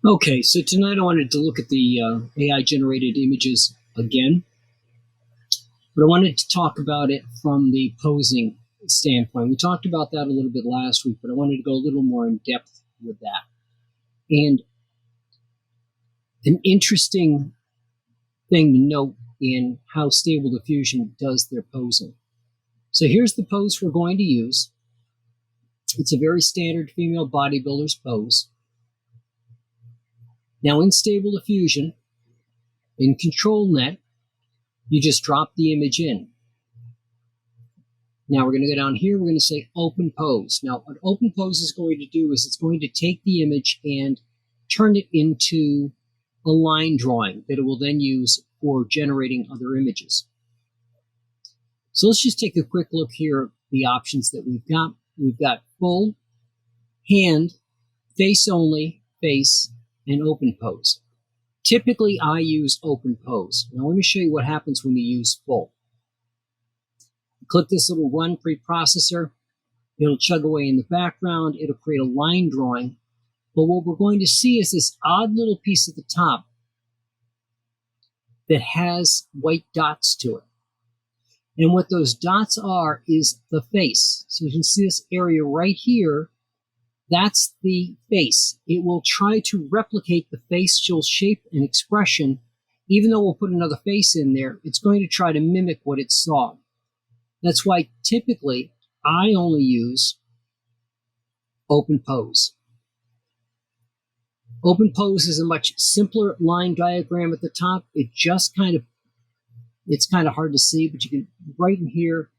Okay, so tonight I wanted to look at the AI-generated images again, but I wanted to talk about it from the posing standpoint. We talked about that a little bit last week, but I wanted to go a little more in depth with that. And an interesting thing to note in how Stable Diffusion does their posing. So here's the pose we're going to use. It's a very standard female bodybuilder's pose. Now in Stable Diffusion, in Control Net, you just drop the image in. Now we're going to go down here, we're going to say Open Pose. Now what Open Pose is going to do is it's going to take the image and turn it into a line drawing that it will then use for generating other images. So let's just take a quick look here at the options that we've got. We've got Full, Hand, Face Only, Face, and Open Pose. Typically, I use Open Pose. Now, let me show you what happens when you use Full. Click this little Run Preprocessor. It'll chug away in the background. It'll create a line drawing. But what we're going to see is this odd little piece at the top that has white dots to it. And what those dots are is the face. So you can see this area right here. That's the face. It will try to replicate the facial shape and expression. Even though we'll put another face in there, it's going to try to mimic what it saw. That's why typically I only use Open Pose. Open Pose is a much simpler line diagram at the top. It's kind of hard to see, but you can right in here,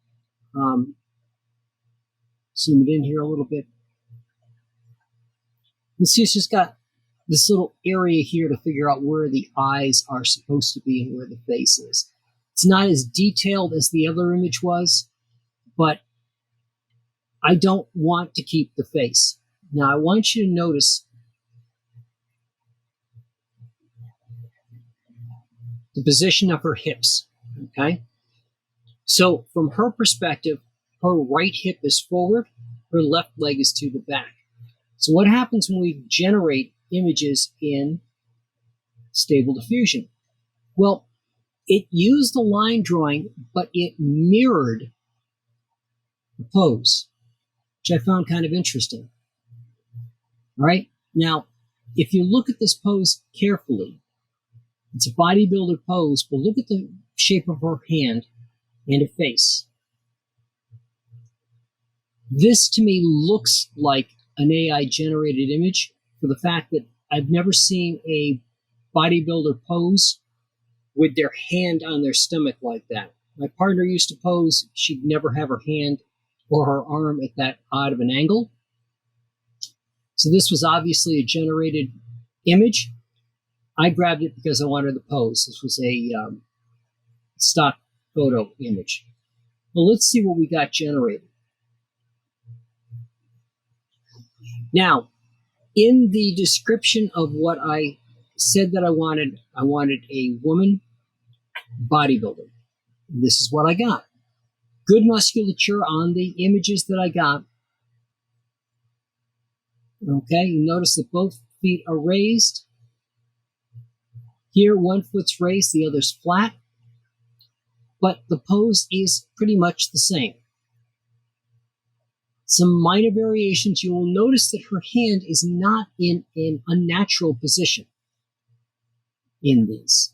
zoom it in here a little bit. You see it's just got this little area here to figure out where the eyes are supposed to be and where the face is. It's not as detailed as the other image was, but I don't want to keep the face. Now I want you to notice the position of her hips, okay? So from her perspective, her right hip is forward, her left leg is to the back. So what happens when we generate images in Stable Diffusion? Well, it used the line drawing, but it mirrored the pose, which I found kind of interesting. All right, now, if you look at this pose carefully, it's a bodybuilder pose, but look at the shape of her hand and her face. This, to me, looks like an AI-generated image for the fact that I've never seen a bodybuilder pose with their hand on their stomach like that. My partner used to pose. She'd never have her hand or her arm at that odd of an angle. So this was obviously a generated image. I grabbed it because I wanted the pose. This was a stock photo image. Well, let's see what we got generated. Now, in the description of what I said that I wanted a woman bodybuilder. This is what I got. Good musculature on the images that I got. Okay, you notice that both feet are raised. Here, one foot's raised, the other's flat. But the pose is pretty much the same. Some minor variations. You will notice that her hand is not in an unnatural position in these.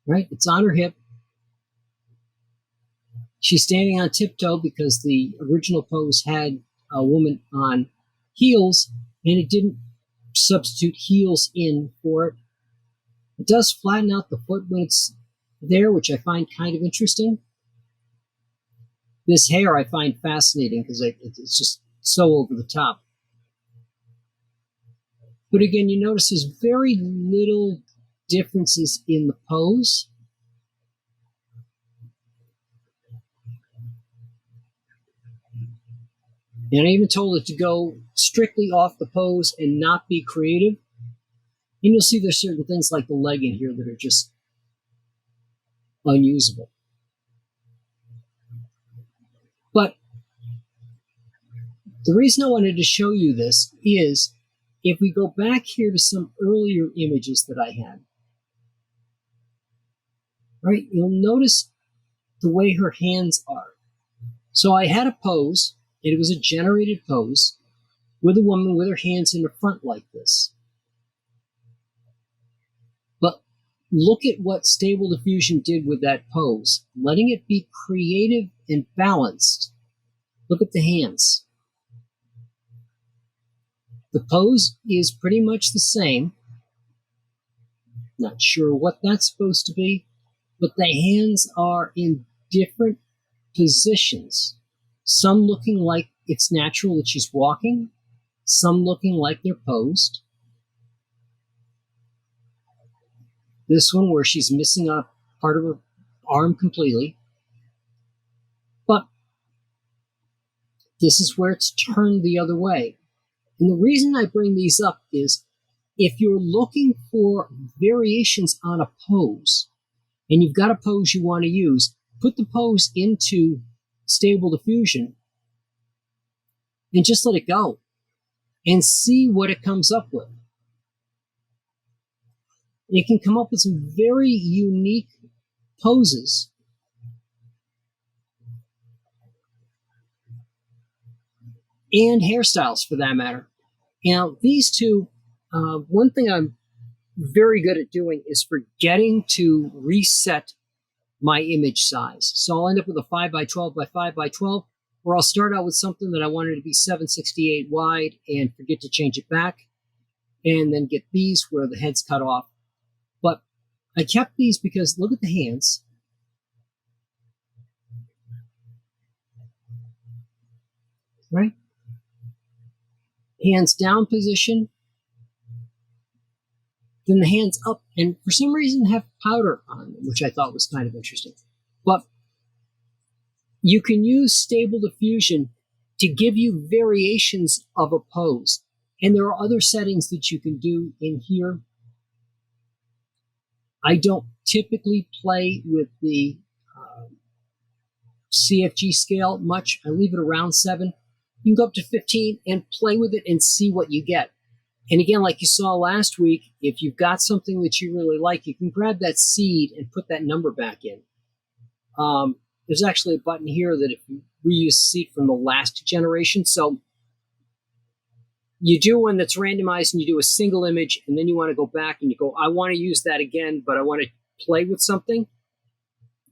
Right? It's on her hip. She's standing on tiptoe because the original pose had a woman on heels, and it didn't substitute heels in for it. It does flatten out the foot when it's there, which I find kind of interesting. This hair I find fascinating because it's just so over the top. But again, you notice there's very little differences in the pose. And I even told it to go strictly off the pose and not be creative. And you'll see there's certain things like the leg in here that are just unusable. But the reason I wanted to show you this is if we go back here to some earlier images that I had, right, you'll notice the way her hands are. So I had a pose, and it was a generated pose, with a woman with her hands in the front like this. But look at what Stable Diffusion did with that pose, letting it be creative and balanced. Look at the hands. The pose is pretty much the same. Not sure what that's supposed to be, but the hands are in different positions. Some looking like it's natural that she's walking, some looking like they're posed. This one where she's missing a part of her arm completely. But this is where it's turned the other way. And the reason I bring these up is if you're looking for variations on a pose, and you've got a pose you want to use, put the pose into Stable Diffusion and just let it go and see what it comes up with. It can come up with some very unique poses. And hairstyles, for that matter. Now, these two, one thing I'm very good at doing is forgetting to reset my image size. So I'll end up with a 5x12 by 5x12, or I'll start out with something that I wanted to be 768 wide and forget to change it back, and then get these where the head's cut off. But I kept these because look at the hands. Right? Hands down position, then the hands up, and for some reason have powder on them, which I thought was kind of interesting. But you can use Stable Diffusion to give you variations of a pose. And there are other settings that you can do in here. I don't typically play with the CFG scale much. I leave it around 7. You can go up to 15 and play with it and see what you get. And again, like you saw last week, if you've got something that you really like, you can grab that seed and put that number back in. There's actually a button here that if you reuse seed from the last generation. So you do one that's randomized and you do a single image, and then you want to go back and you go, I want to use that again, but I want to play with something.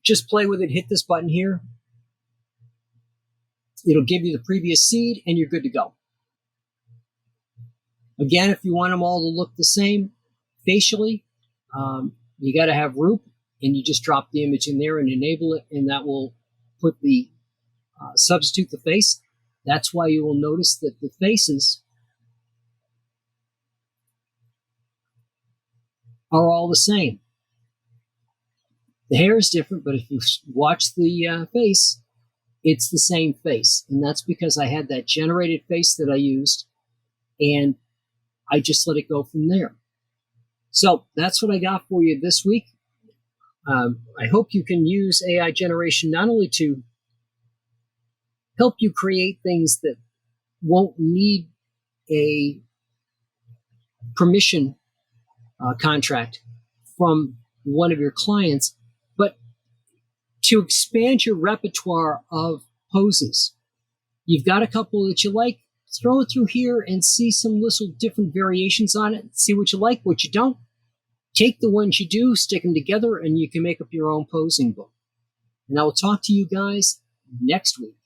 Just play with it, hit this button here. It'll give you the previous seed and you're good to go. Again, if you want them all to look the same facially, you got to have Roop, and you just drop the image in there and enable it, and that will put the substitute the face. That's why you will notice that the faces are all the same. The hair is different, but if you watch the face, it's the same face. And that's because I had that generated face that I used, and I just let it go from there. So that's what I got for you this week. I hope you can use AI generation not only to help you create things that won't need a permission contract from one of your clients, but to expand your repertoire of poses. You've got a couple that you like, throw it through here and see some little different variations on it. See what you like, what you don't. Take the ones you do, stick them together, and you can make up your own posing book. And I will talk to you guys next week.